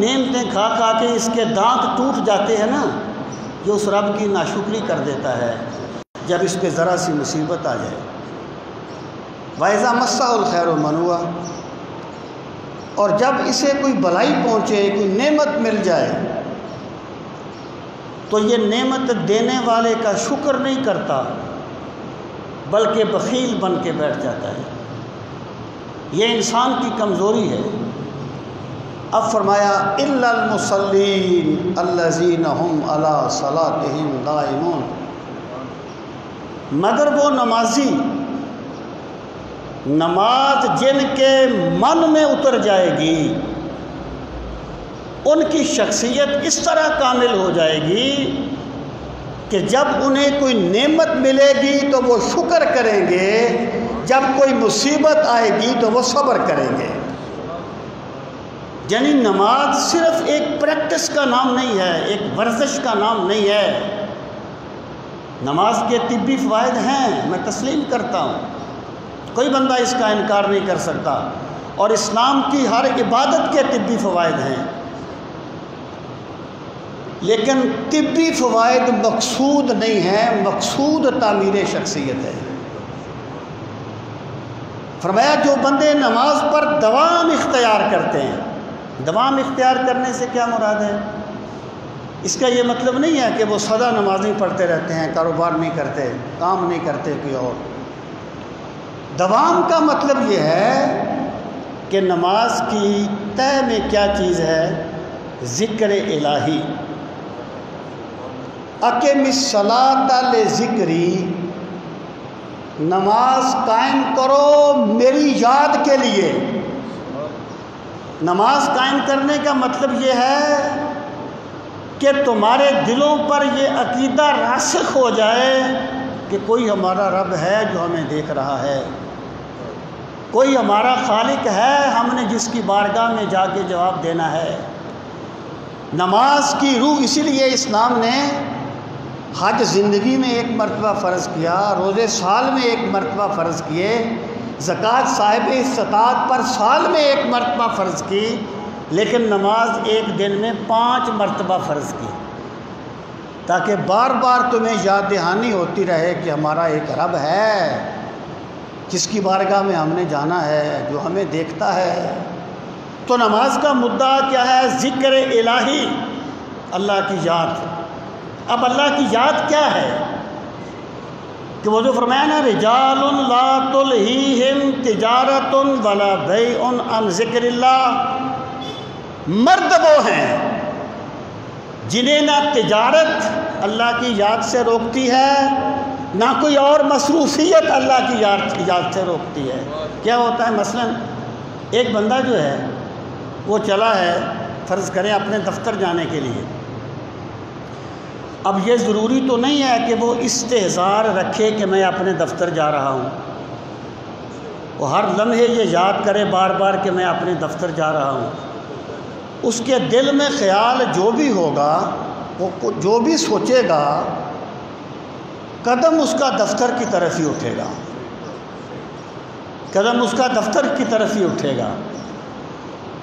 نعمتیں کھا کھا کے اس کے دانت ٹوٹ جاتے ہیں نا، جو اس رب کی ناشکری کر دیتا ہے جب اس پہ ذرا سی مصیبت آ جائے۔ وَإِذَا مَسَّهُ الْخَيْرُ مَنُوعًا، اور جب اسے کوئی بھلائی پہنچے، کوئی نعمت مل جائے تو یہ نعمت دینے والے کا شکر نہیں کرتا بلکہ بخیل بن کے بیٹھ جاتا ہے۔ یہ انسان کی کمزوری ہے۔ اب فرمایا إِلَّا الْمُصَلِّينَ الَّذِينَ هُمْ عَلَىٰ صَلَاتِهِمْ دَائِمُونَ، مگر وہ نمازی، نماز جن کے من میں اتر جائے گی، ان کی شخصیت اس طرح کامل ہو جائے گی کہ جب انہیں کوئی نعمت ملے گی تو وہ شکر کریں گے، جب کوئی مصیبت آئے گی تو وہ صبر کریں گے۔ یعنی نماز صرف ایک پریکٹس کا نام نہیں ہے، ایک ورزش کا نام نہیں ہے۔ نماز کے طبی فوائد ہیں، میں تسلیم کرتا ہوں، کوئی بندہ اس کا انکار نہیں کر سکتا، اور اسلام کی ہر عبادت کے طبی فوائد ہیں، لیکن طبی فوائد مقصود نہیں ہیں، مقصود تعمیر شخصیت ہے۔ فرمایا جو بندے نماز پر دوام اختیار کرتے ہیں، دوام اختیار کرنے سے کیا مراد ہے؟ اس کا یہ مطلب نہیں ہے کہ وہ سدا نمازیں پڑھتے رہتے ہیں، کاروبار نہیں کرتے، کام نہیں کرتے کوئی اور۔ دوام کا مطلب یہ ہے کہ نماز کی تہ میں کیا چیز ہے؟ ذکر الہی۔ اقم الصلاۃ لذکری، نماز قائم کرو میری یاد کے لیے۔ نماز قائم کرنے کا مطلب یہ ہے کہ تمہارے دلوں پر یہ عقیدہ راسخ ہو جائے کہ کوئی ہمارا رب ہے جو ہمیں دیکھ رہا ہے، کوئی ہمارا خالق ہے، ہم نے جس کی بارگاہ میں جا کے جواب دینا ہے۔ نماز کی روح، اسی لیے اسلام نے حج زندگی میں ایک مرتبہ فرض کیا، روزے سال میں ایک مرتبہ فرض کیے، زکوٰۃ صاحب استطاعت پر سال میں ایک مرتبہ فرض کی، لیکن نماز ایک دن میں 5 مرتبہ فرض کی، تاکہ بار بار تمہیں یاد دہانی ہوتی رہے کہ ہمارا ایک رب ہے جس کی بارگاہ میں ہم نے جانا ہے، جو ہمیں دیکھتا ہے۔ تو نماز کا مدعا کیا ہے؟ ذکر الہی، اللہ کی یاد۔ اب اللہ کی یاد کیا ہے؟ کہ وہ جو فرمایا نا رجال لا تلہیہم تجارت ولا بیع عن ذکر اللہ، مرد وہ ہیں جنہیں نہ تجارت اللہ کی یاد سے روکتی ہے، نہ کوئی اور مصروفیت اللہ کی یاد سے روکتی ہے۔ کیا ہوتا ہے؟ مثلا ایک بندہ جو ہے وہ چلا ہے، فرض کریں اپنے دفتر جانے کے لیے، اب یہ ضروری تو نہیں ہے کہ وہ استحضار رکھے کہ میں اپنے دفتر جا رہا ہوں، وہ ہر لمحے یہ یاد کرے بار بار کہ میں اپنے دفتر جا رہا ہوں۔ اس کے دل میں خیال جو بھی ہوگا، وہ جو بھی سوچے گا، قدم اس کا دفتر کی طرف ہی اٹھے گا، قدم اس کا دفتر کی طرف ہی اٹھے گا۔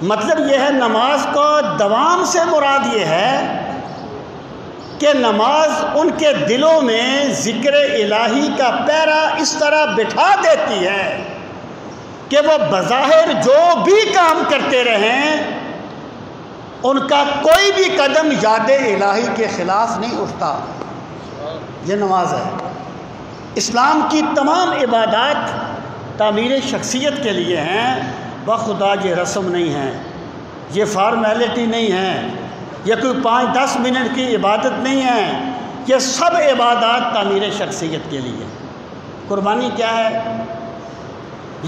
مطلب یہ ہے نماز کو دوام سے مراد یہ ہے کہ نماز ان کے دلوں میں ذکر الہی کا پیرا اس طرح بٹھا دیتی ہے کہ وہ بظاہر جو بھی کام کرتے رہیں ان کا کوئی بھی قدم یاد الہی کے خلاف نہیں اٹھتا۔ یہ نماز ہے۔ اسلام کی تمام عبادات تعمیر شخصیت کے لیے ہیں، بخدا یہ رسم نہیں ہیں، یہ فارمیلٹی نہیں ہیں، یہ کوئی 5-10 منٹ کی عبادت نہیں ہے، یہ سب عبادات تعمیر شخصیت کے لیے۔ قربانی کیا ہے؟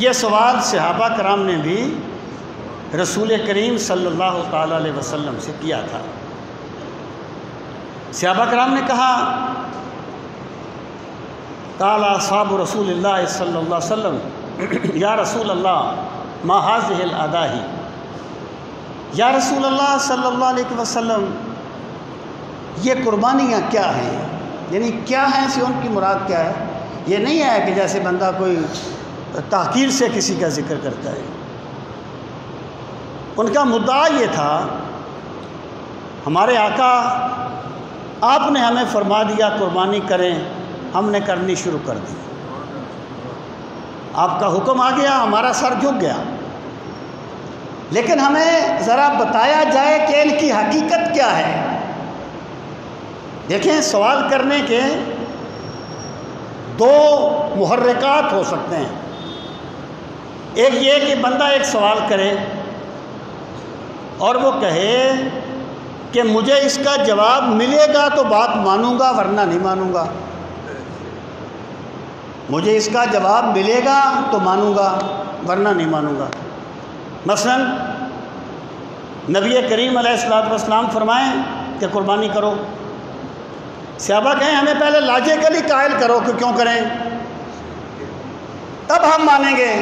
یہ سوال صحابہ کرام نے بھی رسول کریم صلی اللہ تعالیٰ علیہ وسلم سے کیا تھا۔ صحابہ کرام نے کہا قال اصحاب رسول اللہ صلی اللہ علیہ وسلم یا رسول اللہ ما هذه الاداہی، یا رسول اللہ صلی اللہ علیہ وسلم یہ قربانیاں کیا ہیں؟ یعنی کیا ہیں سے ان کی مراد کیا ہے؟ یہ نہیں ہے کہ جیسے بندہ کوئی تحقیر سے کسی کا ذکر کرتا ہے۔ ان کا مدعا یہ تھا ہمارے آقا آپ نے ہمیں فرما دیا قربانی کریں، ہم نے کرنی شروع کر دی۔ آپ کا حکم آ گیا، ہمارا سر جھک گیا، لیکن ہمیں ذرا بتایا جائے کہ ان کی حقیقت کیا ہے۔ دیکھیں، سوال کرنے کے دو محرکات ہو سکتے ہیں۔ ایک یہ کہ بندہ ایک سوال کرے اور وہ کہے کہ مجھے اس کا جواب ملے گا تو بات مانوں گا ورنہ نہیں مانوں گا، مجھے اس کا جواب ملے گا تو مانوں گا ورنہ نہیں مانوں گا۔ مثلا نبی کریم علیہ السلام فرمائیں کہ قربانی کرو، صحابہ کہیں ہمیں پہلے لاجیکلی قائل کرو کہ کیوں کریں، تب ہم مانیں گے۔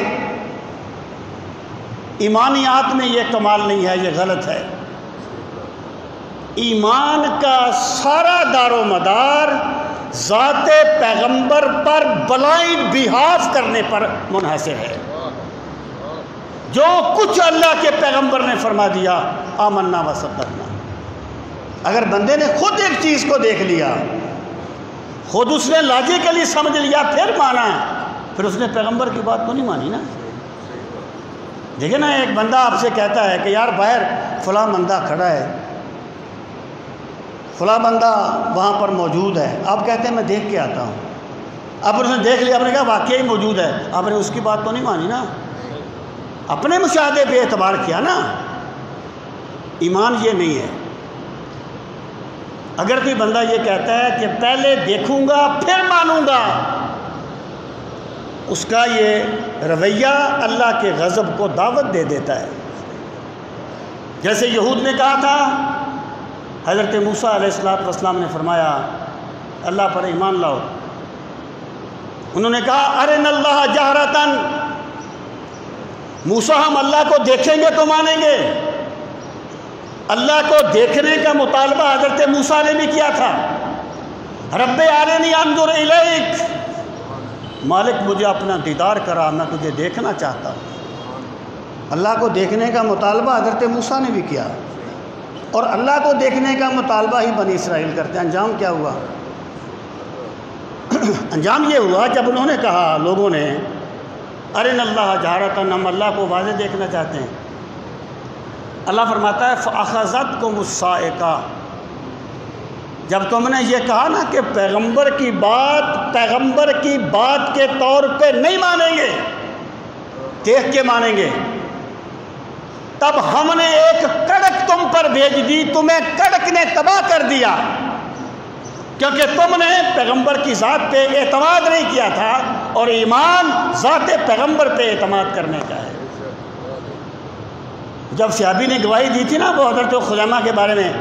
ایمانیات میں یہ کمال نہیں ہے، یہ غلط ہے۔ ایمان کا سارا دار و مدار ذات پیغمبر پر بلائنڈ بیہاف کرنے پر منحصر ہے۔ جو کچھ اللہ کے پیغمبر نے فرما دیا آمنا و صدقنا۔ اگر بندے نے خود ایک چیز کو دیکھ لیا، خود اس نے لاجیکلی سمجھ لیا، پھر مانا، پھر اس نے پیغمبر کی بات تو نہیں مانی نا۔ دیکھیں نا، ایک بندہ آپ سے کہتا ہے کہ یار باہر فلاں بندہ کھڑا ہے، فلاں بندہ وہاں پر موجود ہے، آپ کہتے ہیں میں دیکھ کے آتا ہوں۔ اب اس نے دیکھ لیا، آپ نے کہا واقعی موجود ہے، آپ نے اس کی بات تو نہیں مانی نا، اپنے مشاہدے پہ اعتبار کیا نا۔ ایمان یہ نہیں ہے۔ اگر کوئی بندہ یہ کہتا ہے کہ پہلے دیکھوں گا پھر مانوں گا، اس کا یہ رویہ اللہ کے غضب کو دعوت دے دیتا ہے۔ جیسے یہود نے کہا تھا، حضرت موسیٰ علیہ السلام نے فرمایا اللہ پر ایمان لاؤ، انہوں نے کہا ارنا اللہ جہرتاً، موسیٰ ہم اللہ کو دیکھیں گے تو مانیں گے۔ اللہ کو دیکھنے کا مطالبہ حضرت موسیٰ نے بھی کیا تھا، رب ارنی انظر الیک، مالک مجھے اپنا دیدار کرا، میں تجھے دیکھنا چاہتا ہوں۔ اللہ کو دیکھنے کا مطالبہ حضرت موسیٰ نے بھی کیا، اور اللہ کو دیکھنے کا مطالبہ ہی بنی اسرائیل کرتے ہیں۔ انجام کیا ہوا؟ انجام یہ ہوا جب انہوں نے کہا، لوگوں نے، ارنا اللہ جہرتاً، ہم اللہ کو واضح دیکھنا چاہتے ہیں، اللہ فرماتا ہے فَأَخَذَتْكُمُ الصَّاعِقَةُ، جب تم نے یہ کہا نا کہ پیغمبر کی بات کے طور پہ نہیں مانیں گے، دیکھ کے مانیں گے، تب ہم نے ایک کڑک تم پر بھیج دی، تمہیں کڑک نے تباہ کر دیا، کیونکہ تم نے پیغمبر کی ذات پہ اعتماد نہیں کیا تھا، اور ایمان ذات پیغمبر پہ اعتماد کرنے کا ہے۔ جب صحابی نے گواہی دی تھی نا وہ حضرت خزیمہ کے بارے میں،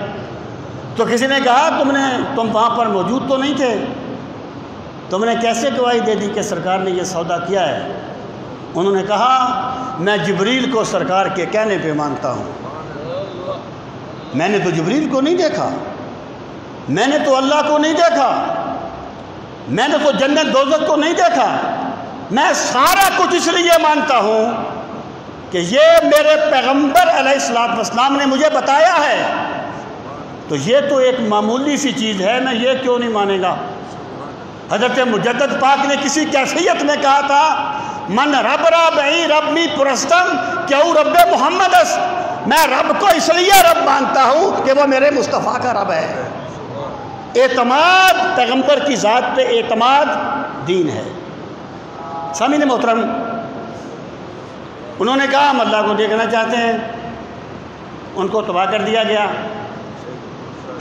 تو کسی نے کہا تم وہاں پر موجود تو نہیں تھے، تم نے کیسے گواہی دے دی کہ سرکار نے یہ سودا کیا ہے؟ انہوں نے کہا میں جبریل کو سرکار کے کہنے پہ مانتا ہوں، میں نے تو جبریل کو نہیں دیکھا، میں نے تو اللہ کو نہیں دیکھا، میں نے تو جنت دوزخ کو نہیں دیکھا، میں سارا کچھ اس لیے مانتا ہوں کہ یہ میرے پیغمبر علیہ السلام نے مجھے بتایا ہے، تو یہ تو ایک معمولی سی چیز ہے، میں یہ کیوں نہیں مانے گا؟ حضرت مجدد پاک نے کسی کیفیت میں کہا تھا من رب ربعی ربی پرستم کیوں رب محمد اس، میں رب کو اس لیے رب مانتا ہوں کہ وہ میرے مصطفیٰ کا رب ہے۔ اعتماد پیغمبر کی ذات پہ اعتماد دین ہے۔ سامعین محترم، انہوں نے کہا ہم اللہ کو دیکھنا چاہتے ہیں، ان کو تباہ کر دیا گیا۔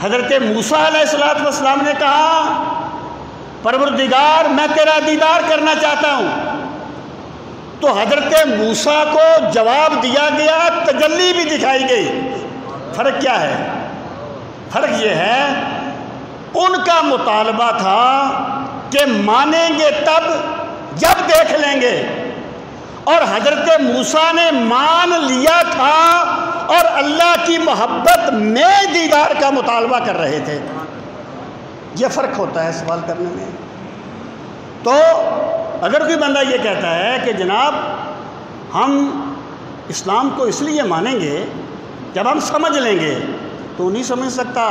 حضرت موسیٰ علیہ السلام نے کہا پروردگار میں تیرا دیدار کرنا چاہتا ہوں، تو حضرت موسیٰ کو جواب دیا گیا، تجلی بھی دکھائی گئی۔ فرق کیا ہے؟ فرق یہ ہے ان کا مطالبہ تھا کہ مانیں گے تب جب دیکھ لیں گے، اور حضرت موسیٰ نے مان لیا تھا اور اللہ کی محبت میں دیدار کا مطالبہ کر رہے تھے۔ یہ فرق ہوتا ہے سوال کرنے میں۔ تو اگر کوئی بندہ یہ کہتا ہے کہ جناب ہم اسلام کو اس لیے مانیں گے جب ہم سمجھ لیں گے تو نہیں سمجھ سکتا.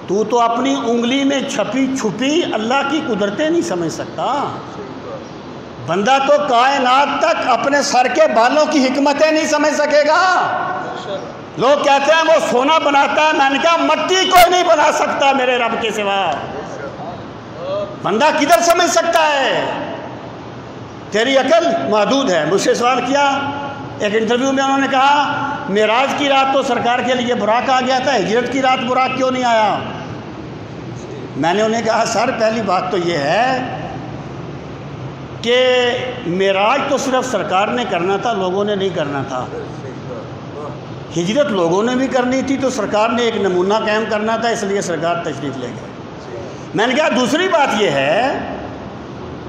تو اپنی انگلی میں چھپی چھپی اللہ کی قدرتیں نہیں سمجھ سکتا. بندہ تو کائنات تک اپنے سر کے بالوں کی حکمتیں نہیں سمجھ سکے گا. لوگ کہتے ہیں وہ سونا بناتا ہے، میں نے کہا مٹی کوئی نہیں بنا سکتا میرے رب کے سوا. بندہ کدھر سمجھ سکتا ہے؟ تیری عقل محدود ہے. مجھ سے سوال کیا ایک انٹرویو میں، انہوں نے کہا معراج کی رات تو سرکار کے لیے براق آ گیا تھا، ہجرت کی رات براق کیوں نہیں آیا؟ میں نے انہیں کہا سر پہلی بات تو یہ ہے کہ معراج تو صرف سرکار نے کرنا تھا، لوگوں نے نہیں کرنا تھا. ہجرت لوگوں نے بھی کرنی تھی تو سرکار نے ایک نمونہ قائم کرنا تھا، اس لیے سرکار تشریف لے گئے. میں نے کہا دوسری بات یہ ہے،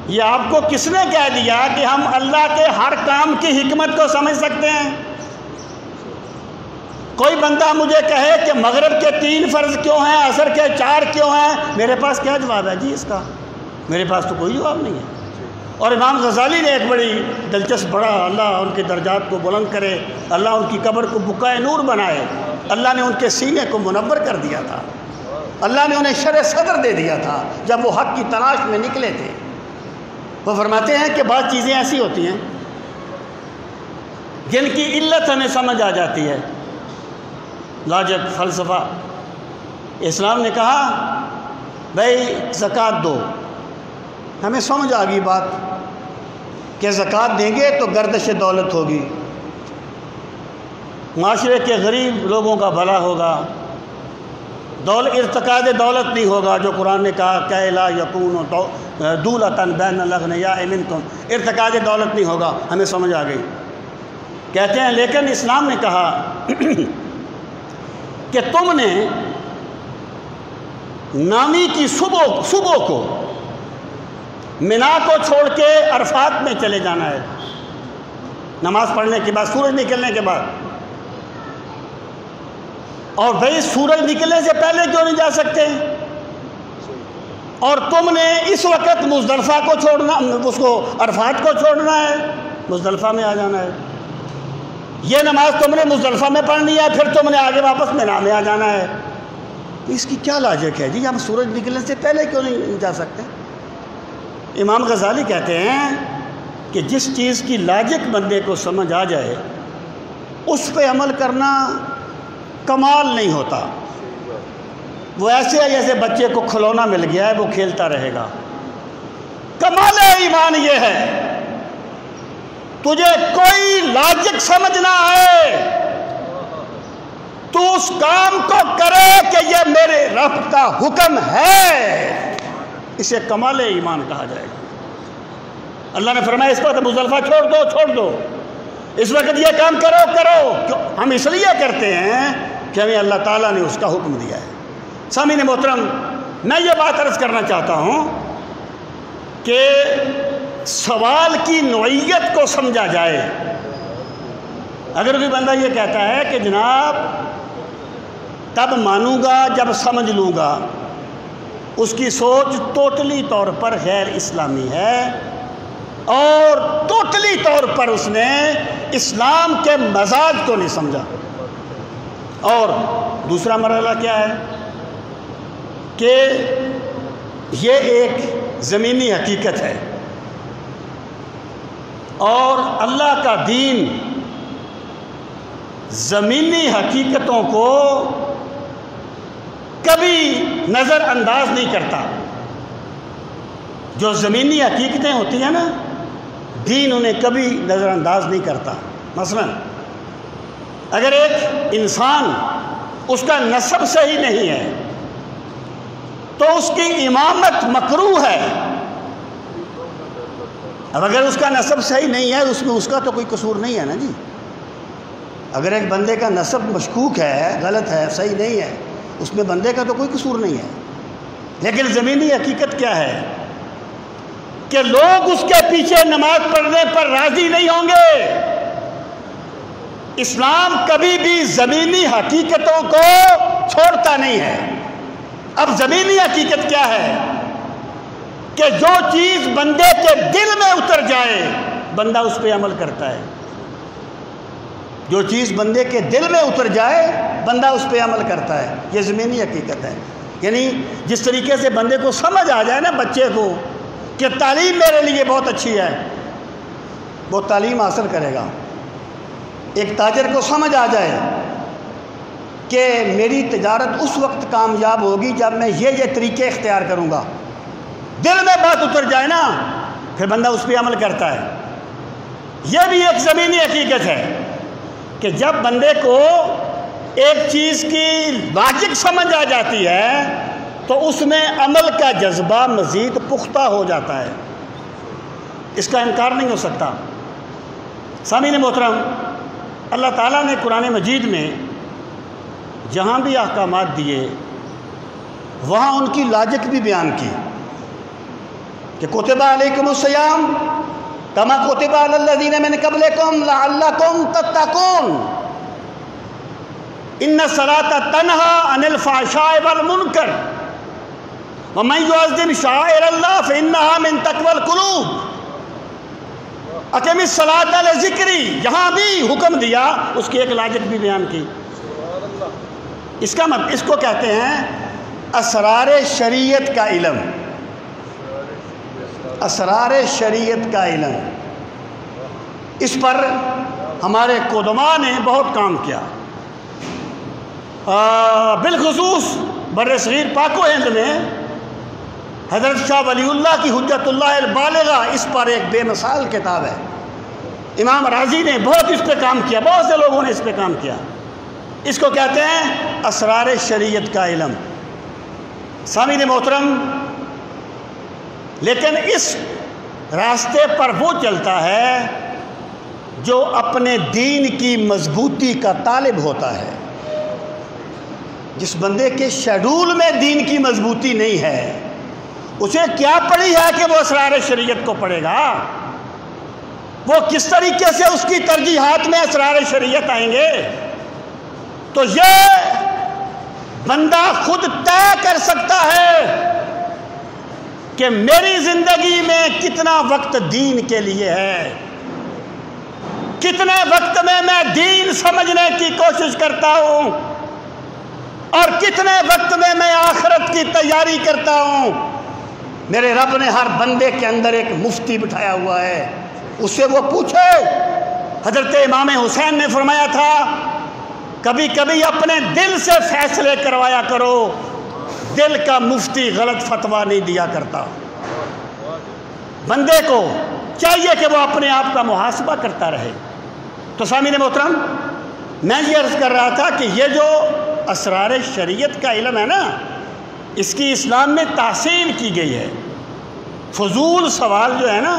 یہ آپ کو کس نے کہہ دیا کہ ہم اللہ کے ہر کام کی حکمت کو سمجھ سکتے ہیں؟ کوئی بندہ مجھے کہے کہ مغرب کے 3 فرض کیوں ہیں، عصر کے 4 کیوں ہیں، میرے پاس کیا جواب ہے جی اس کا؟ میرے پاس تو کوئی جواب نہیں ہے. اور امام غزالی نے ایک بڑی دلچسپ پڑھا، اللہ ان کے درجات کو بلند کرے، اللہ ان کی قبر کو بقائے نور بنائے. اللہ نے ان کے سینے کو منور کر دیا تھا، اللہ نے انہیں شرح صدر دے دیا تھا جب وہ حق کی تلاش میں نکلے تھے. وہ فرماتے ہیں کہ بعض چیزیں ایسی ہوتی ہیں جن کی علت ہمیں سمجھ آ جاتی ہے. لاجک فلسفہ. اسلام نے کہا بھائی زکوٰۃ دو، ہمیں سمجھ آ گئی بات کہ زکوٰۃ دیں گے تو گردش دولت ہوگی، معاشرے کے غریب لوگوں کا بھلا ہوگا، ارتقاء دولت نہیں ہوگا جو قرآن نے کہا کہ لا یکون دولتاً بین الاغنیاء منکم، ارتقاء دولت نہیں ہوگا. ہمیں سمجھ آ گئی. کہتے ہیں لیکن اسلام نے کہا کہ تم نے نامی کی صبح کو منا کو چھوڑ کے عرفات میں چلے جانا ہے، نماز پڑھنے کے بعد، سورج نکلنے کے بعد. اور بھئی سورج نکلنے سے پہلے کیوں نہیں جا سکتے؟ اور تم نے اس وقت مزدلفہ کو چھوڑنا، اس کو عرفات کو چھوڑنا ہے، مزدلفہ میں آ جانا ہے. یہ نماز تم نے مزدلفہ میں پڑھنی ہے، پھر تم نے آگے واپس مینا میں آ جانا ہے. اس کی کیا لاجک ہے جی؟ ہم سورج نکلنے سے پہلے کیوں نہیں جا سکتے؟ امام غزالی کہتے ہیں کہ جس چیز کی لاجک بندے کو سمجھ آ جائے اس پہ عمل کرنا کمال نہیں ہوتا. وہ ایسے ہے جیسے بچے کو کھلونا مل گیا ہے، وہ کھیلتا رہے گا. کمال ایمان یہ ہے تجھے کوئی لاجک سمجھ نہ آئے، تو اس کام کو کرے کہ یہ میرے رب کا حکم ہے، اسے کمال ایمان کہا جائے گا. اللہ نے فرمایا اس وقت مزدلفہ چھوڑ دو، اس وقت یہ کام کرو. ہم اس لیے کرتے ہیں کہ ہمیں اللہ تعالیٰ نے اس کا حکم دیا ہے. سامعین محترم، میں یہ بات عرض کرنا چاہتا ہوں کہ سوال کی نوعیت کو سمجھا جائے. اگر کوئی بندہ یہ کہتا ہے کہ جناب تب مانوں گا جب سمجھ لوں گا، اس کی سوچ ٹوٹلی طور پر غیر اسلامی ہے، اور ٹوٹلی طور پر اس نے اسلام کے مزاج کو نہیں سمجھا. اور دوسرا مرحلہ کیا ہے کہ یہ ایک زمینی حقیقت ہے، اور اللہ کا دین زمینی حقیقتوں کو کبھی نظر انداز نہیں کرتا. جو زمینی حقیقتیں ہوتی ہیں نا، دین انہیں کبھی نظر انداز نہیں کرتا. مثلا اگر ایک انسان اس کا نسب صحیح نہیں ہے تو اس کی امامت مکروہ ہے. اب اگر اس کا نسب صحیح نہیں ہے اس میں اس کا تو کوئی قصور نہیں ہے نا جی. اگر ایک بندے کا نسب مشکوک ہے، غلط ہے، صحیح نہیں ہے، اس میں بندے کا تو کوئی قصور نہیں ہے. لیکن زمینی حقیقت کیا ہے کہ لوگ اس کے پیچھے نماز پڑھنے پر راضی نہیں ہوں گے. اسلام کبھی بھی زمینی حقیقتوں کو چھوڑتا نہیں ہے. اب زمینی حقیقت کیا ہے کہ جو چیز بندے کے دل میں اتر جائے بندہ اس پہ عمل کرتا ہے. جو چیز بندے کے دل میں اتر جائے بندہ اس پہ عمل کرتا ہے، یہ زمینی حقیقت ہے۔ یعنی جس طریقے سے بندے کو سمجھ آ جائے نا بچے کو کہ تعلیم میرے لیے بہت اچھی ہے، وہ تعلیم حاصل کرے گا۔ ایک تاجر کو سمجھ آ جائے کہ میری تجارت اس وقت کامیاب ہوگی جب میں یہ طریقے اختیار کروں گا، دل میں بات اتر جائے نا پھر بندہ اس پہ عمل کرتا ہے۔ یہ بھی ایک زمینی حقیقت ہے کہ جب بندے کو ایک چیز کی لاجک سمجھ آ جاتی ہے تو اس میں عمل کا جذبہ مزید پختہ ہو جاتا ہے، اس کا انکار نہیں ہو سکتا۔ سامعین محترم، اللہ تعالیٰ نے قرآن مجید میں جہاں بھی احکامات دیے وہاں ان کی لاجک بھی بیان کی کہ کتب علیکم الصیام کما کتب علی الذین من قبلکم لعلکم تتقون ان الصلاۃ تنہی عن الفحشاء والمنکر ومن یعظم شعائر اللہ فانہا من تقوی القلوب اقم الصلاۃ لذکری، یہاں بھی حکم دیا، اس کی ایک لاجک بھی بیان کی۔ اس کو کہتے ہیں اسرار شریعت کا علم، اسرار شریعت کا علم۔ اس پر ہمارے قدماء نے بہت کام کیا، بالخصوص بر صغیر پاک و ہند میں حضرت شاہ ولی اللہ کی حجت اللہ البالغہ، اس پر ایک بے مثال کتاب ہے۔ امام راضی نے بہت اس پہ کام کیا، بہت سے لوگوں نے اس پہ کام کیا۔ اس کو کہتے ہیں اسرار شریعت کا علم۔ سامعین محترم، لیکن اس راستے پر وہ چلتا ہے جو اپنے دین کی مضبوطی کا طالب ہوتا ہے۔ جس بندے کے شیڈول میں دین کی مضبوطی نہیں ہے اسے کیا پڑی ہے کہ وہ اسرار شریعت کو پڑھے گا؟ وہ کس طریقے سے اس کی ترجیحات میں اسرار شریعت آئیں گے؟ تو یہ بندہ خود طے کر سکتا ہے کہ میری زندگی میں کتنا وقت دین کے لیے ہے، کتنے وقت میں دین سمجھنے کی کوشش کرتا ہوں اور کتنے وقت میں آخرت کی تیاری کرتا ہوں۔ میرے رب نے ہر بندے کے اندر ایک مفتی بٹھایا ہوا ہے، اس سے وہ پوچھے۔ حضرت امام حسین نے فرمایا تھا کبھی کبھی اپنے دل سے فیصلے کروایا کرو، دل کا مفتی غلط فتویٰ نہیں دیا کرتا۔ بندے کو چاہیے کہ وہ اپنے آپ کا محاسبہ کرتا رہے۔ تو سامعین محترم، میں یہ عرض کر رہا تھا کہ یہ جو اسرار شریعت کا علم ہے نا، اس کی اسلام میں تحسین کی گئی ہے۔ فضول سوال جو ہے نا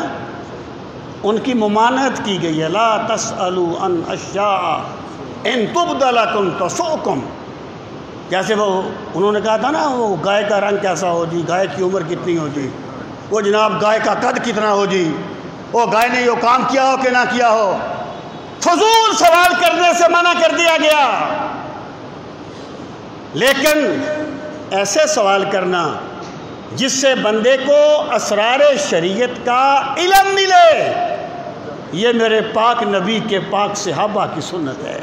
ان کی ممانعت کی گئی ہے۔ لا تسألوا عن اشیاء ان تبد لکم تسؤکم۔ جیسے وہ انہوں نے کہا تھا نا وہ گائے کا رنگ کیسا ہو جی، گائے کی عمر کتنی ہو جی، وہ جناب گائے کا قد کتنا ہو جی، وہ گائے نے یہ کام کیا ہو کہ نہ کیا ہو۔ فضول سوال کرنے سے منع کر دیا گیا، لیکن ایسے سوال کرنا جس سے بندے کو اسرار شریعت کا علم ملے، یہ میرے پاک نبی کے پاک صحابہ کی سنت ہے،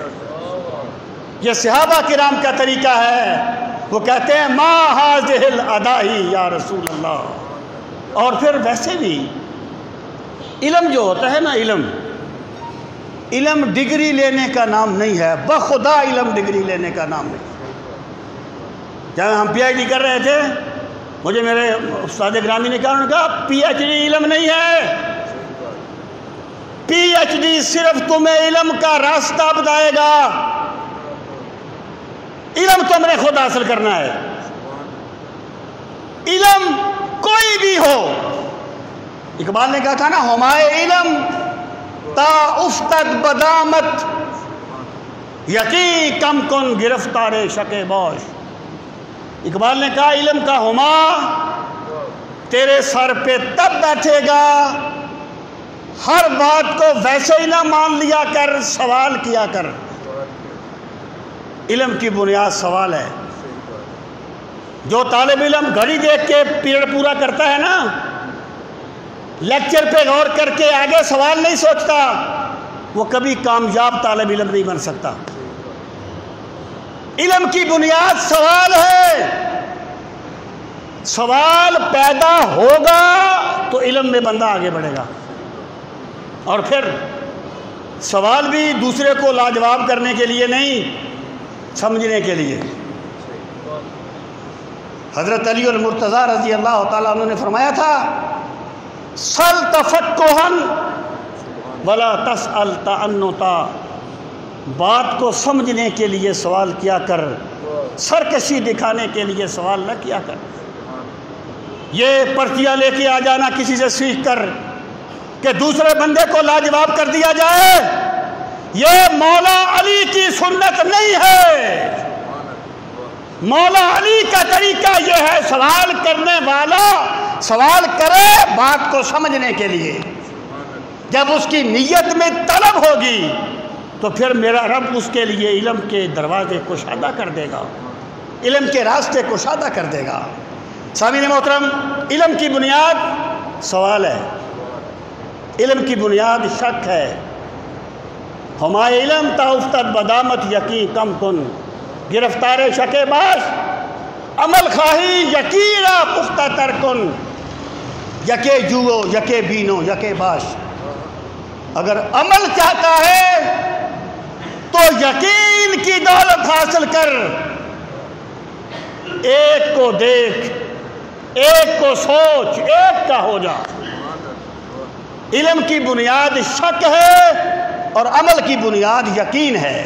یہ صحابہ کرام کا طریقہ ہے۔ وہ کہتے ہیں ما ہذہ الادائی یا رسول اللہ۔ اور پھر ویسے بھی علم جو ہوتا ہے نا، علم ڈگری لینے کا نام نہیں ہے، بخدا علم ڈگری لینے کا نام نہیں۔ جب ہم پی ایچ ڈی کر رہے تھے، مجھے میرے استاد گرامی نے کہا پی ایچ ڈی علم نہیں ہے، پی ایچ ڈی صرف تمہیں علم کا راستہ بتائے گا، علم تم نے خود حاصل کرنا ہے۔ علم کوئی بھی ہو، اقبال نے کہا تھا نا ہمائے علم تا افتد بدامت یقی کم کن گرفتار شک باش۔ اقبال نے کہا علم کا ہما تیرے سر پہ تب بیٹھے گا، ہر بات کو ویسے ہی نہ مان لیا کر، سوال کیا کر۔ علم کی بنیاد سوال ہے۔ جو طالب علم گھڑی دیکھ کے پیریڈ پورا کرتا ہے نا، لیکچر پہ غور کر کے آگے سوال نہیں سوچتا، وہ کبھی کامیاب طالب علم نہیں بن سکتا۔ علم کی بنیاد سوال ہے، سوال پیدا ہوگا تو علم میں بندہ آگے بڑھے گا، اور پھر سوال بھی دوسرے کو لاجواب کرنے کے لیے نہیں، سمجھنے کے لیے۔ حضرت علی المرتضیٰ رضی اللہ تعالیٰ عنہ نے فرمایا تھا، سل تفقہن ولا تسأل تعنتا، بات کو سمجھنے کے لیے سوال کیا کر، سرکشی دکھانے کے لیے سوال نہ کیا کر۔ یہ پرچیاں لے کے آ جانا کسی سے سیکھ کر کہ دوسرے بندے کو لاجواب کر دیا جائے، یہ مولا علی کی سنت نہیں ہے۔ مولا علی کا طریقہ یہ ہے، سوال کرنے والا سوال کرے بات کو سمجھنے کے لیے، جب اس کی نیت میں طلب ہوگی تو پھر میرا رب اس کے لیے علم کے دروازے کشادہ کر دے گا، علم کے راستے کشادہ کر دے گا۔ سامعین محترم، علم کی بنیاد سوال ہے، علم کی بنیاد شک ہے۔ ہمائے علم تا افتد بدامت یقین کم کن، گرفتار شک باش عمل خواہی یقینا پختہ تر کن، یکے جوو یکے بینو یکے باش۔ اگر عمل چاہتا ہے تو یقین کی دولت حاصل کر، ایک کو دیکھ، ایک کو سوچ، ایک کا ہو جا۔ علم کی بنیاد شک ہے اور عمل کی بنیاد یقین ہے،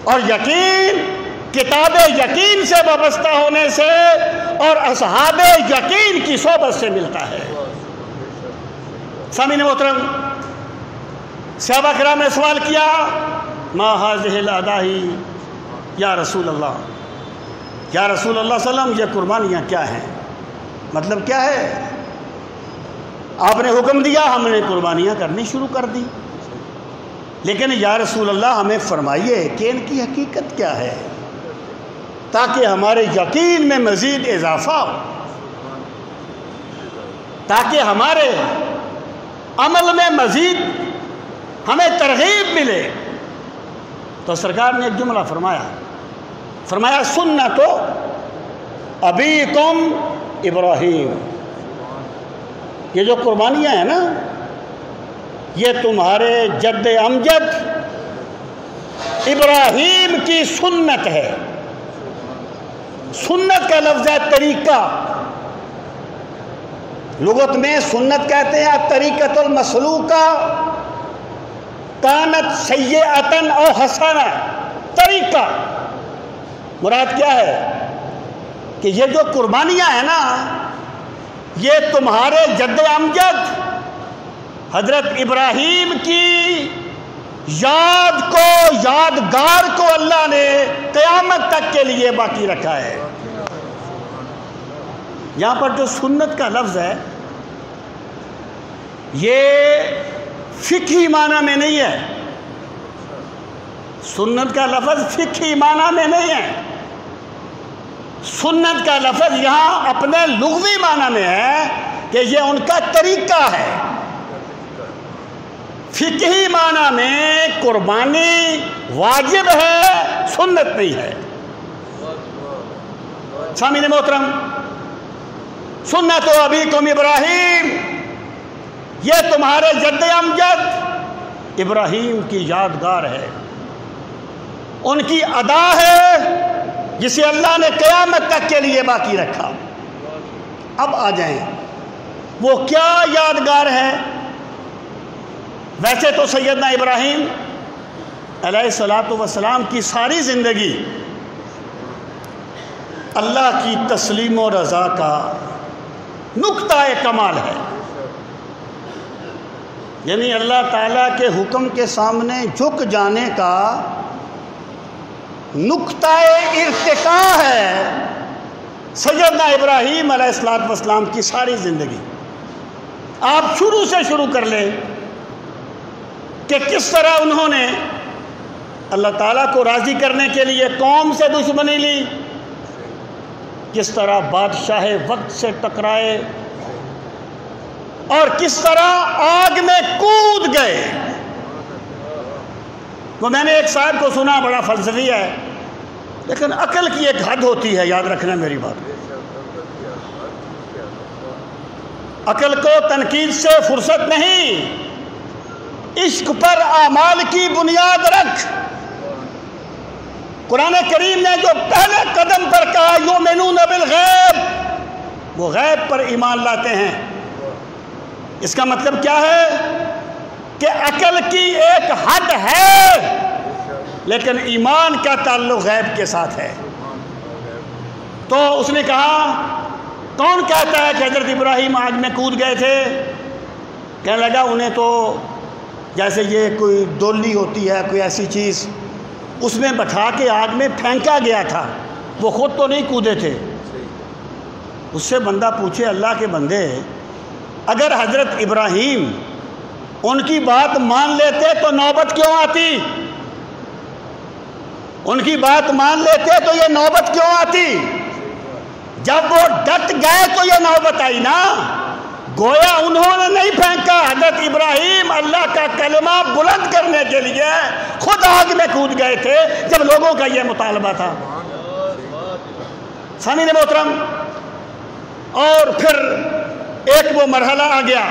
اور یقین کتاب یقین سے وابستہ ہونے سے اور اصحاب یقین کی صحبت سے ملتا ہے۔ سامعین محترم، صحابہ کرام نے سوال کیا، ما هذه الاداہی یا رسول اللہ، یا رسول اللہ صلی اللہ علیہ وسلم یہ قربانیاں کیا ہیں، مطلب کیا ہے؟ آپ نے حکم دیا، ہم نے قربانیاں کرنی شروع کر دی، لیکن یا رسول اللہ ہمیں فرمائیے کہ ان کی حقیقت کیا ہے، تاکہ ہمارے یقین میں مزید اضافہ ہو، تاکہ ہمارے عمل میں مزید ہمیں ترغیب ملے۔ تو سرکار نے ایک جملہ فرمایا سنت ابیکم ابراہیم، یہ جو قربانیاں ہیں نا، یہ تمہارے جد امجد ابراہیم کی سنت ہے۔ سنت کا لفظ ہے طریقہ، لغت میں سنت کہتے ہیں طریقۃ المسلوکہ کانت سیئۃ او حسنہ۔ طریقہ مراد کیا ہے کہ یہ جو قربانیاں ہیں نا، یہ تمہارے جد امجد حضرت ابراہیم کی یاد کو، یادگار کو اللہ نے قیامت تک کے لیے باقی رکھا ہے۔ یہاں پر جو سنت کا لفظ ہے یہ فقہی معنی میں نہیں ہے، سنت کا لفظ فقہی معنی میں نہیں ہے، سنت کا لفظ یہاں اپنے لغوی معنی میں ہے کہ یہ ان کا طریقہ ہے۔ فقہی معنی میں قربانی واجب ہے، سنت نہیں ہے۔ سامعین محترم، سنت ابیکم ابراہیم، یہ تمہارے جد امجد ابراہیم کی یادگار ہے، ان کی ادا ہے جسے اللہ نے قیامت تک کے لیے باقی رکھا۔ اب آ جائیں، وہ کیا یادگار ہے؟ ویسے تو سیدنا ابراہیم علیہ السلام کی ساری زندگی اللہ کی تسلیم و رضا کا نقطہ کمال ہے، یعنی اللہ تعالیٰ کے حکم کے سامنے جھک جانے کا نقطہ ارتقاء ہے سیدنا ابراہیم علیہ السلام کی ساری زندگی۔ آپ شروع سے شروع کر لیں کہ کس طرح انہوں نے اللہ تعالیٰ کو راضی کرنے کے لیے قوم سے دشمنی لی، کس طرح بادشاہ وقت سے ٹکرائے، اور کس طرح آگ میں کود گئے۔ وہ میں نے ایک صاحب کو سنا، بڑا فلسفی ہے، لیکن عقل کی ایک حد ہوتی ہے، یاد رکھنا میری بات۔ عقل کو تنقید سے فرصت نہیں، عشق پر اعمال کی بنیاد رکھ۔ قرآن کریم نے جو پہلے قدم پر کہا یؤمنون بالغیب، وہ غیب پر ایمان لاتے ہیں۔ اس کا مطلب کیا ہے کہ عقل کی ایک حد ہے، لیکن ایمان کا تعلق غیب کے ساتھ ہے۔ تو اس نے کہا کون کہتا ہے کہ حضرت ابراہیم آگ میں کود گئے تھے؟ کہنے لگا انہیں تو جیسے یہ کوئی ڈولی ہوتی ہے، کوئی ایسی چیز، اس میں بٹھا کے آگ میں پھینکا گیا تھا، وہ خود تو نہیں کودے تھے۔ اس سے بندہ پوچھے اللہ کے بندے، اگر حضرت ابراہیم ان کی بات مان لیتے تو نوبت کیوں آتی؟ ان کی بات مان لیتے تو یہ نوبت کیوں آتی؟ جب وہ ڈٹ گئے تو یہ نوبت آئی نا۔ گویا انہوں نے نہیں پھینکا، حضرت ابراہیم اللہ کا کلمہ بلند کرنے کے لیے خود آگ میں کود گئے تھے جب لوگوں کا یہ مطالبہ تھا۔ سامعین محترم، اور پھر ایک وہ مرحلہ آ گیا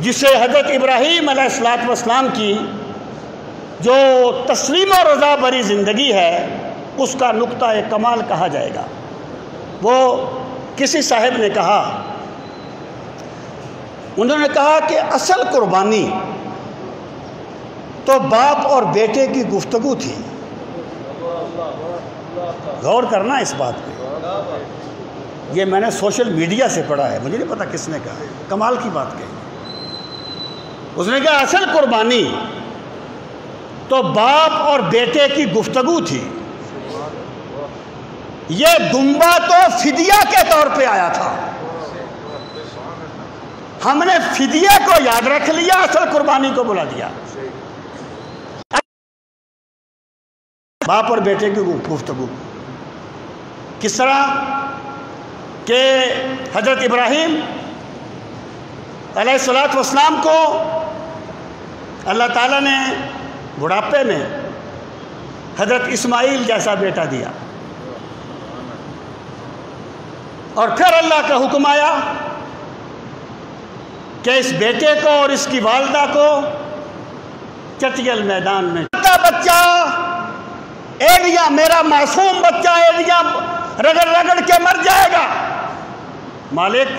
جسے حضرت ابراہیم علیہ السلام کی جو تسلیم و رضا بری زندگی ہے اس کا نقطہ کمال کہا جائے گا۔ وہ کسی صاحب نے کہا، انہوں نے کہا کہ اصل قربانی تو باپ اور بیٹے کی گفتگو تھی۔ غور کرنا اس بات پہ، یہ میں نے سوشل میڈیا سے پڑھا ہے، مجھے نہیں پتا کس نے کہا، کمال کی بات کہی۔ اس نے کہا اصل قربانی تو باپ اور بیٹے کی گفتگو تھی، یہ دمبا تو فدیہ کے طور پہ آیا تھا، ہم نے فدیہ کو یاد رکھ لیا، اصل قربانی کو بلا دیا۔ باپ اور بیٹے کی گفتگو کس طرح کہ حضرت ابراہیم علیہ السلام کو اللہ تعالیٰ نے بڑھاپے میں حضرت اسماعیل جیسا بیٹا دیا، اور پھر اللہ کا حکم آیا کہ اس بیٹے کو اور اس کی والدہ کو چٹیل میدان میں بچہ ایڑیاں، میرا معصوم بچہ ایڑیاں رگڑ رگڑ کے مر جائے گا، مالک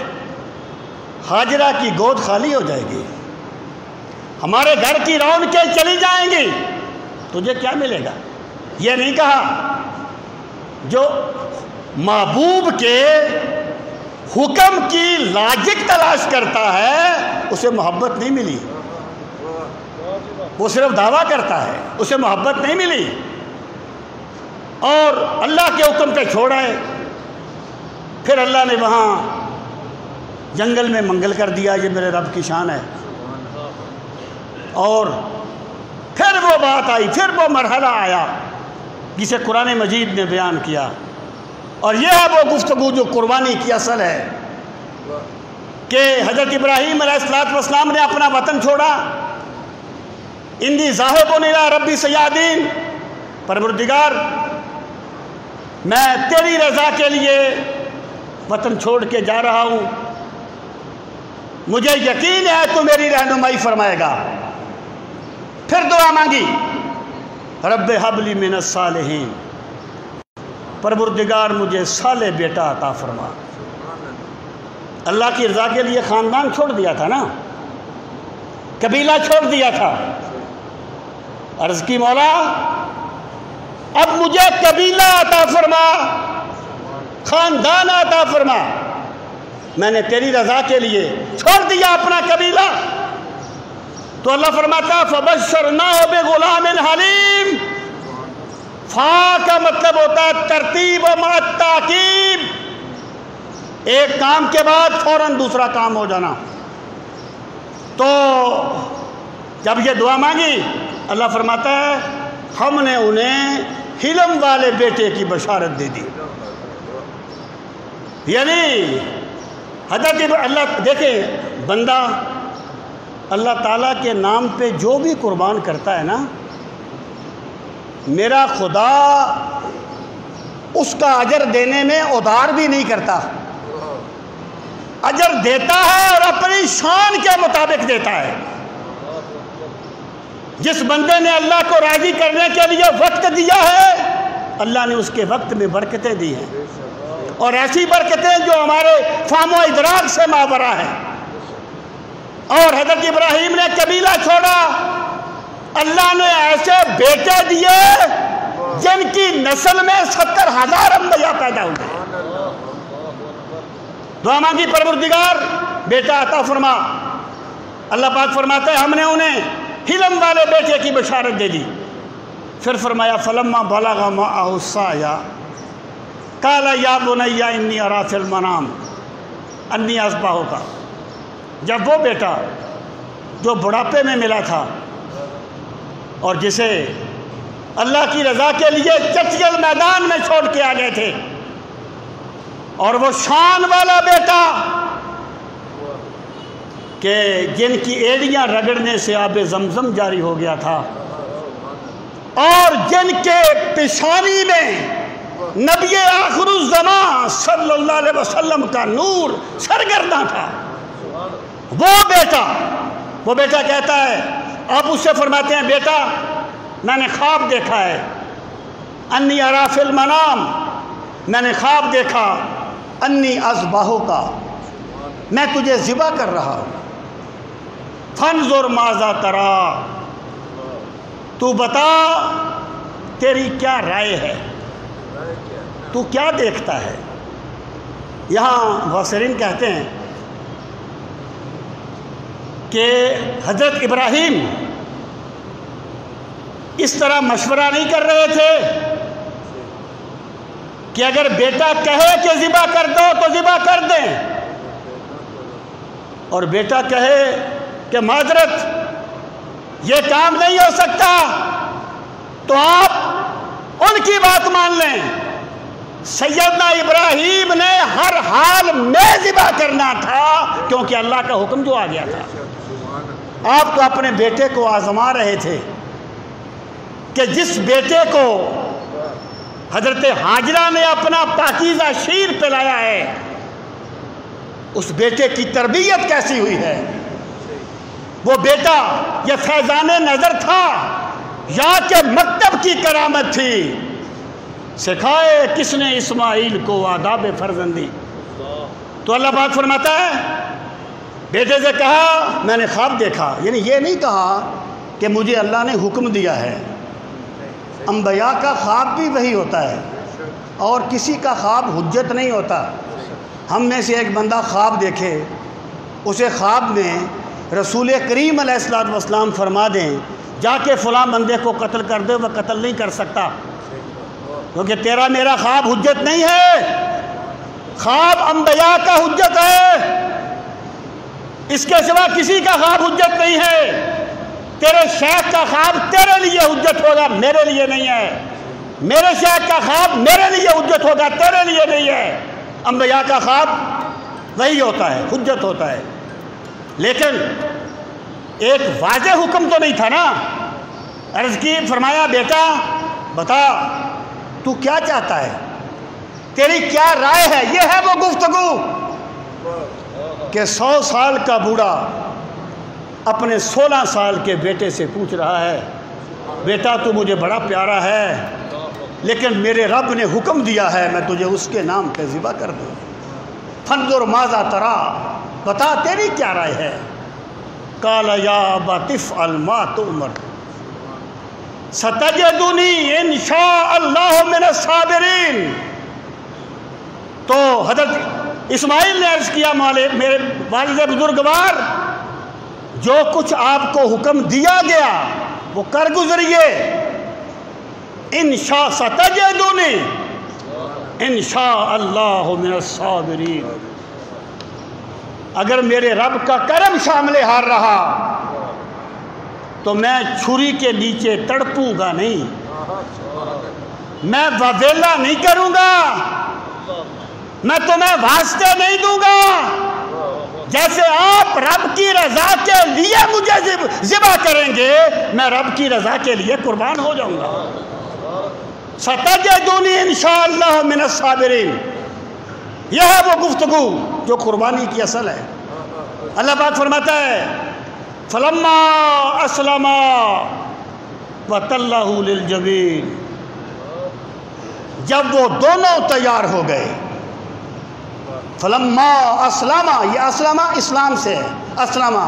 ہاجرہ کی گود خالی ہو جائے گی، ہمارے گھر کی رونقیں چلی جائیں گی، تجھے کیا ملے گا؟ یہ نہیں کہا جو محبوب کے حکم کی لاجک تلاش کرتا ہے اسے محبت نہیں ملی، وہ صرف دعویٰ کرتا ہے، اسے محبت نہیں ملی، اور اللہ کے حکم پہ چھوڑا ہے۔ پھر اللہ نے وہاں جنگل میں منگل کر دیا، یہ میرے رب کی شان ہے، اور پھر وہ بات آئی، پھر وہ مرحلہ آیا جسے قرآن مجید نے بیان کیا، اور یہ ہے وہ گفتگو جو قربانی کی اصل ہے کہ حضرت ابراہیم علیہ السلام نے اپنا وطن چھوڑا، انی ذاہب الی ربی سیادین، پروردگار میں تیری رضا کے لیے وطن چھوڑ کے جا رہا ہوں، مجھے یقین ہے تو میری رہنمائی فرمائے گا۔ پھر دعا مانگی، رب ہب لی من الصالحین، پروردگار مجھے صالح بیٹا عطا فرما۔ اللہ کی رضا کے لیے خاندان چھوڑ دیا تھا نا، قبیلہ چھوڑ دیا تھا، عرض کی مولا اب مجھے قبیلہ عطا فرما، خاندان عطا فرما، میں نے تیری رضا کے لیے چھوڑ دیا اپنا قبیلہ۔ تو اللہ فرماتا فبشرناہ بغلام حلیم، فا کا مطلب ہوتا ہے ترتیب و مع تاکید، ایک کام کے بعد فوراً دوسرا کام ہو جانا۔ تو جب یہ دعا مانگی اللہ فرماتا ہے ہم نے انہیں حلم والے بیٹے کی بشارت دے دی، یعنی حضرت اللہ دیکھیں بندہ اللہ تعالیٰ کے نام پہ جو بھی قربان کرتا ہے نا، میرا خدا اس کا اجر دینے میں ادھار بھی نہیں کرتا، اجر دیتا ہے اور اپنی شان کے مطابق دیتا ہے۔ جس بندے نے اللہ کو راضی کرنے کے لیے وقت دیا ہے، اللہ نے اس کے وقت میں برکتیں دی ہیں، اور ایسی برکتیں جو ہمارے فہم و ادراک سے ماورا ہے۔ اور حضرت ابراہیم نے قبیلہ چھوڑا، اللہ نے ایسے بیٹے دیے جن کی نسل میں 70,000 انبیاء پیدا ہوئے۔ دعا مانگی پروردگار بیٹا عطا فرما، اللہ پاک فرماتا ہے ہم نے انہیں حلم والے بیٹے کی بشارت دے دی۔ پھر فرمایا فلما بلغ معه السعي قال یا بنی انی اری فی المنام انی اذبحک۔ جب وہ بیٹا جو بڑھاپے میں ملا تھا اور جسے اللہ کی رضا کے لیے چچگل میدان میں چھوڑ کے آ گئے تھے، اور وہ شان والا بیٹا کہ جن کی ایڑیاں رگڑنے سے آب زمزم جاری ہو گیا تھا، اور جن کے پیشانی میں نبی آخر الزمان صلی اللہ علیہ وسلم کا نور سرگرداں تھا، وہ بیٹا کہتا ہے، آپ اس سے فرماتے ہیں بیٹا میں نے خواب دیکھا ہے، انی اری فی المنام، میں نے خواب دیکھا، انی اذبحک، میں تجھے ذبح کر رہا ہوں، فانظر ماذا تری، تو بتا تیری کیا رائے ہے، تو کیا دیکھتا ہے۔ یہاں مفسرین کہتے ہیں کہ حضرت ابراہیم اس طرح مشورہ نہیں کر رہے تھے کہ اگر بیٹا کہے کہ ذبح کر دو تو ذبح کر دیں، اور بیٹا کہے کہ معذرت یہ کام نہیں ہو سکتا تو آپ ان کی بات مان لیں۔ سیدنا ابراہیم نے ہر حال میں ذبح کرنا تھا کیونکہ اللہ کا حکم جو آ گیا تھا۔ آپ تو اپنے بیٹے کو آزما رہے تھے کہ جس بیٹے کو حضرت حاجرہ نے اپنا پاکیزہ شیر پلایا ہے، اس بیٹے کی تربیت کیسی ہوئی ہے، وہ بیٹا یہ فیضان نظر تھا یا کہ مکتب کی کرامت تھی، سکھائے کس نے اسماعیل کو آداب فرزندی۔ تو اللہ پاک فرماتا ہے بیٹے سے کہا میں نے خواب دیکھا، یعنی یہ نہیں کہا کہ مجھے اللہ نے حکم دیا ہے، انبیاء کا خواب بھی وہی ہوتا ہے اور کسی کا خواب حجت نہیں ہوتا۔ ہم میں سے ایک بندہ خواب دیکھے، اسے خواب میں رسول کریم علیہ الصلوۃ والسلام فرما دیں جا کے فلاں بندے کو قتل کر دے، وہ قتل نہیں کر سکتا کیونکہ تیرا میرا خواب حجت نہیں ہے، خواب انبیاء کا حجت ہے، اس کے سوا کسی کا خواب حجت نہیں ہے۔ تیرے شیخ کا خواب تیرے لیے حجت ہوگا، میرے لیے نہیں ہے، میرے شیخ کا خواب میرے لیے حجت ہوگا، تیرے لیے نہیں ہے۔ انبیاء کا خواب وہی ہوتا ہے، حجت ہوتا ہے، لیکن ایک واضح حکم تو نہیں تھا نا۔ عرض کی فرمایا بیٹا بتا تو کیا چاہتا ہے، تیری کیا رائے ہے۔ یہ ہے وہ گفتگو کہ 100 سال کا بوڑھا اپنے 16 سال کے بیٹے سے پوچھ رہا ہے بیٹا تو مجھے بڑا پیارا ہے لیکن میرے رب نے حکم دیا ہے میں تجھے اس کے نام پہ ذبح کر دوں، فانظر ماذا تری، بتا تیری کیا رائے ہے۔ قال یا ابت افعل ما تؤمر ستجدنی ان شاء اللہ من الصابرین۔ تو حضرت اسماعیل نے عرض کیا میرے والد بزرگوار جو کچھ آپ کو حکم دیا گیا وہ کر گزریے، انشاء ستجدنی انشاء اللہ من الصابرین۔ اگر میرے رب کا کرم شامل حال رہا تو میں چھری کے نیچے تڑپوں گا نہیں، میں وویلا نہیں کروں گا، میں تمہیں واسطے نہیں دوں گا، جیسے آپ رب کی رضا کے لیے مجھے ذبح کریں گے، میں رب کی رضا کے لیے قربان ہو جاؤں گا۔ ستجدونی انشاءاللہ من الصابرین، یہ ہے وہ گفتگو جو قربانی کی اصل ہے۔ اللہ پاک فرماتا ہے فلما اسلما وتلہ للجبین، جب وہ دونوں تیار ہو گئے، فلما اسلما، یہ اسلما اسلام سے ہے، اسلما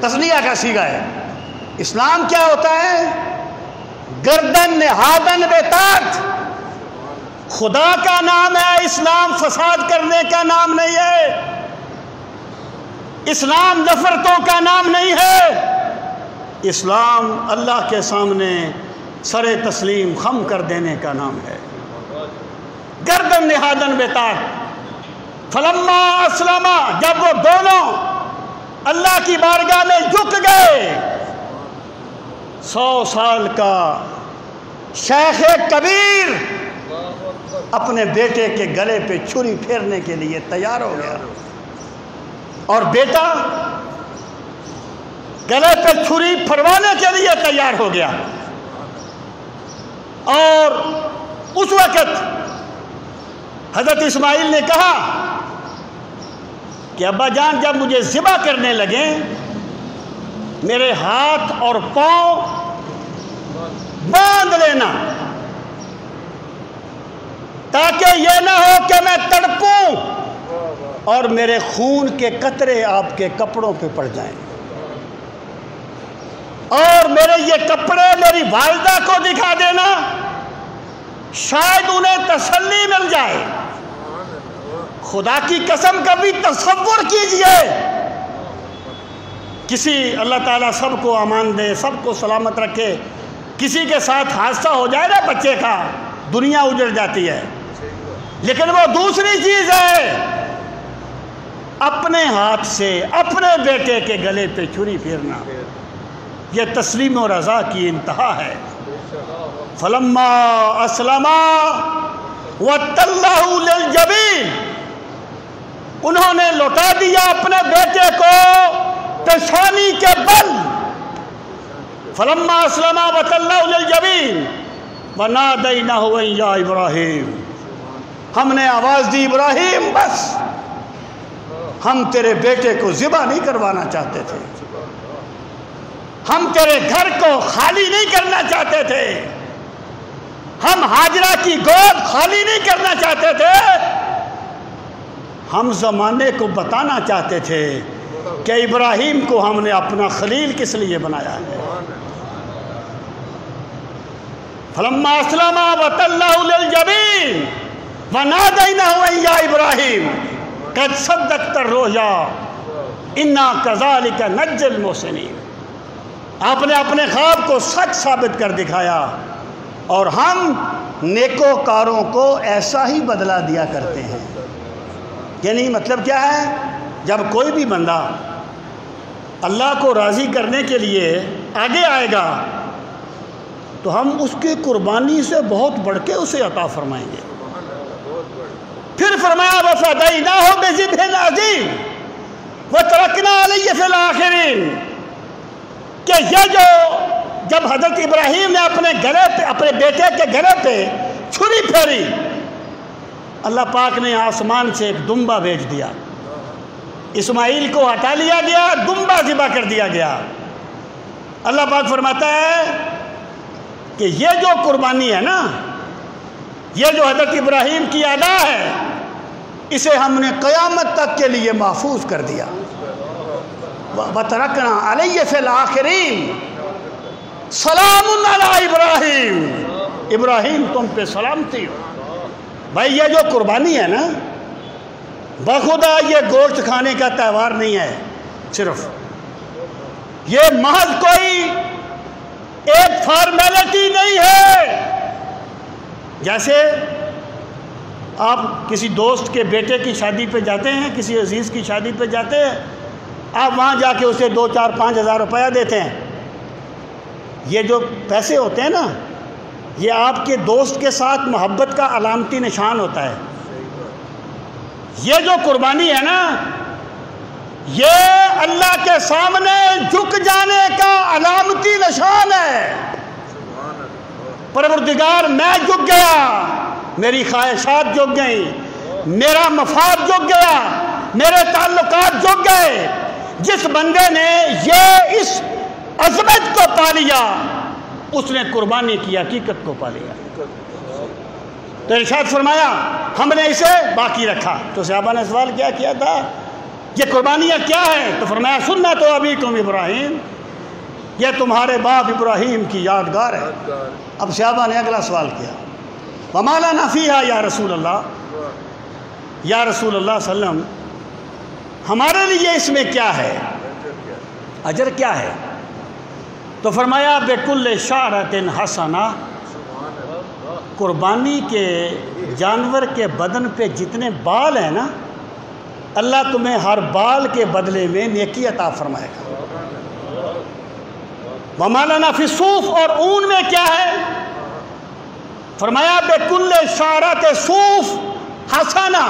تسنیہ کا صیغہ ہے۔ اسلام کیا ہوتا ہے؟ گردن نہادن بطاعت، خدا کا نام ہے اسلام، فساد کرنے کا نام نہیں ہے۔ اسلام نفرتوں کا نام نہیں ہے۔ اسلام اللہ کے سامنے سر تسلیم خم کر دینے کا نام ہے۔ گردن نہادن بطاعت، فلما اسلما، جب وہ دونوں اللہ کی بارگاہ میں جھک گئے، 100 سال کا شیخ کبیر اپنے بیٹے کے گلے پہ چھری پھیرنے کے لیے تیار ہو گیا، اور بیٹا گلے پہ چھری پھروانے کے لیے تیار ہو گیا۔ اور اس وقت حضرت اسماعیل نے کہا کہ ابا جان جب مجھے ذبح کرنے لگیں میرے ہاتھ اور پاؤں باندھ لینا، تاکہ یہ نہ ہو کہ میں تڑپوں اور میرے خون کے قطرے آپ کے کپڑوں پہ پڑ جائیں، اور میرے یہ کپڑے میری والدہ کو دکھا دینا، شاید انہیں تسلی مل جائے۔ خدا کی قسم کبھی تصور کیجئے، کسی اللہ تعالیٰ سب کو امان دے، سب کو سلامت رکھے، کسی کے ساتھ حادثہ ہو جائے نا بچے کا، دنیا اجڑ جاتی ہے، لیکن وہ دوسری چیز ہے اپنے ہاتھ سے اپنے بیٹے کے گلے پہ چھری پھیرنا، یہ تسلیم و رضا کی انتہا ہے۔ فلما اسلما وتلہ للجبین، انہوں نے لوٹا دیا اپنے بیٹے کو پیشانی کے بل۔ فلما اسلما وتلہ للجبین ونادینہ یا ابراہیم، ہم نے آواز دی ابراہیم بس، ہم تیرے بیٹے کو ذبح نہیں کروانا چاہتے تھے، ہم تیرے گھر کو خالی نہیں کرنا چاہتے تھے، ہم ہاجرہ کی گود خالی نہیں کرنا چاہتے تھے، ہم زمانے کو بتانا چاہتے تھے کہ ابراہیم کو ہم نے اپنا خلیل کس لیے بنایا ہے۔ فلما اسلما وتلہ للجبین ونادینہ یا ابراہیم قد صدقت الرؤیا انا کذالک نجزی المحسنین، آپ نے اپنے خواب کو سچ ثابت کر دکھایا اور ہم نیکوکاروں کو ایسا ہی بدلہ دیا کرتے ہیں۔ یعنی مطلب کیا ہے، جب کوئی بھی بندہ اللہ کو راضی کرنے کے لیے آگے آئے گا تو ہم اس کی قربانی سے بہت بڑھ کے اسے عطا فرمائیں گے۔ پھر فرمایا وَفَدَيْنَاهُ بِذِبْحٍ عَظِيمٍ وَتَرَكْنَا عَلَيْهِ فِي الْآخِرِينَ، کہ یہ جو جب حضرت ابراہیم نے اپنے بیٹے کے گلے پہ چھری پھیری، اللہ پاک نے آسمان سے ایک دمبا بھیج دیا، اسماعیل کو ہٹا لیا گیا، دمبا ذبح کر دیا گیا۔ اللہ پاک فرماتا ہے کہ یہ جو قربانی ہے نا، یہ جو حضرت ابراہیم کی ادا ہے، اسے ہم نے قیامت تک کے لیے محفوظ کر دیا۔ وَتَرَكْنَا عَلَيْهِ فِي الْآخِرِينَ سلام علی ابراہیم، ابراہیم تم پہ سلامتی ہو۔ بھائی یہ جو قربانی ہے نا، بخدا یہ گوشت کھانے کا تہوار نہیں ہے، صرف یہ محض کوئی ایک فارمیلٹی نہیں ہے۔ جیسے آپ کسی دوست کے بیٹے کی شادی پہ جاتے ہیں، کسی عزیز کی شادی پہ جاتے ہیں، آپ وہاں جا کے اسے 2 4 5 ہزار روپیہ دیتے ہیں۔ یہ جو پیسے ہوتے ہیں نا، یہ آپ کے دوست کے ساتھ محبت کا علامتی نشان ہوتا ہے۔ یہ جو قربانی ہے نا، یہ اللہ کے سامنے جھک جانے کا علامتی نشان ہے۔ پروردگار میں جھک گیا، میری خواہشات جھک گئیں، میرا مفاد جھک گیا، میرے تعلقات جھک گئے۔ جس بندے نے یہ اس عظمت کو پا لیا، اس نے قربانی کی حقیقت کو پا لیا۔ تو ارشاد فرمایا ہم نے اسے باقی رکھا۔ تو صحابہ نے سوال کیا تھا یہ قربانیاں کیا ہیں؟ تو فرمایا سنت و ابیکم ابراہیم، یہ تمہارے باپ ابراہیم کی یادگار ہے۔ اب صحابہ نے اگلا سوال کیا وما لنا فیہا یا رسول اللہ، یا رسول اللہ صلی اللہ علیہ وسلم ہمارے لیے اس میں کیا ہے، اجر کیا ہے؟ تو فرمایا بکل شعرۃ حسنہ، قربانی کے جانور کے بدن پہ جتنے بال ہیں نا، اللہ تمہیں ہر بال کے بدلے میں نیکی عطا فرمائے گا۔ وما لنا فی الصوف، اور اون میں کیا ہے؟ فرمایا بکل شعرۃ صوف حسنہ،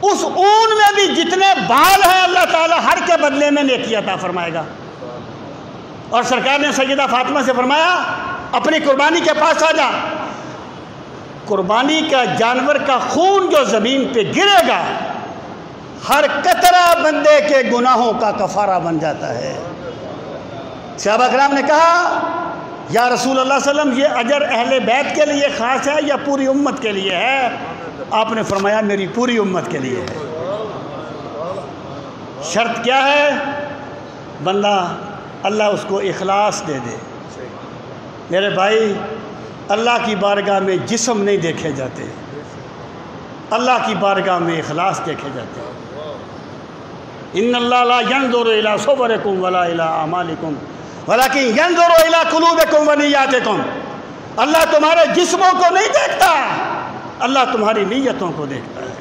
اس اون میں بھی جتنے بال ہیں اللہ تعالیٰ ہر کے بدلے میں نیکی عطا فرمائے گا۔ اور سرکار نے سیدہ فاطمہ سے فرمایا اپنی قربانی کے پاس آ جا، قربانی کا جانور کا خون جو زمین پہ گرے گا ہر قطرہ بندے کے گناہوں کا کفارہ بن جاتا ہے۔ صحابہ کرام نے کہا یا رسول اللہ صلی اللہ علیہ وسلم یہ اجر اہل بیت کے لیے خاص ہے یا پوری امت کے لیے ہے؟ آپ نے فرمایا میری پوری امت کے لیے ہے۔ شرط کیا ہے؟ بندہ اللہ اس کو اخلاص دے دے۔ میرے بھائی اللہ کی بارگاہ میں جسم نہیں دیکھے جاتے، اللہ کی بارگاہ میں اخلاص دیکھے جاتے ہیں۔ ان اللہ لا ينظر الى صورکم ولا الى اعمالکم ولکن ينظر الى قلوبکم ونیاتکم، اللہ تمہارے جسموں کو نہیں دیکھتا، اللہ تمہاری نیتوں کو دیکھتا ہے۔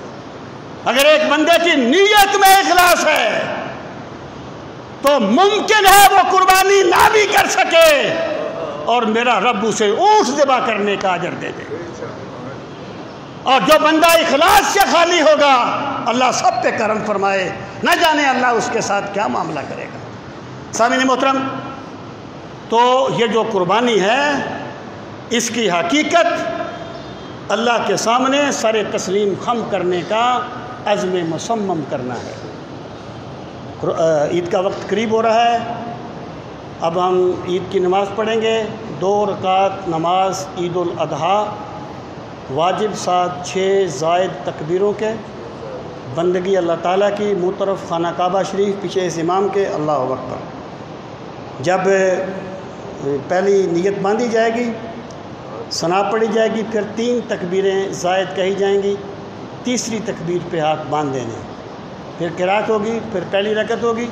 اگر ایک بندے کی نیت میں اخلاص ہے تو ممکن ہے وہ قربانی نہ بھی کر سکے اور میرا رب اسے اونٹ ذبح کرنے کا اجر دے دے۔ اور جو بندہ اخلاص سے خالی ہوگا اللہ سب پہ کرم فرمائے، نہ جانے اللہ اس کے ساتھ کیا معاملہ کرے گا۔ سامعین محترم، تو یہ جو قربانی ہے اس کی حقیقت اللہ کے سامنے سر تسلیم خم کرنے کا عزم مصمم کرنا ہے۔ عید کا وقت قریب ہو رہا ہے، اب ہم عید کی نماز پڑھیں گے، 2 رکعت نماز عید الاضحیٰ، واجب 6 زائد تکبیروں کے، بندگی اللہ تعالیٰ کی، منہ طرف خانہ کعبہ شریف، پیچھے اس امام کے، اللہ اکبر۔ جب پہلی نیت باندھی جائے گی، ثنا پڑھی جائے گی، پھر 3 تکبیریں زائد کہی جائیں گی، تیسری تکبیر پہ ہاتھ باندھ دینے، پھر قرات ہوگی، پھر پہلی رکعت ہوگی،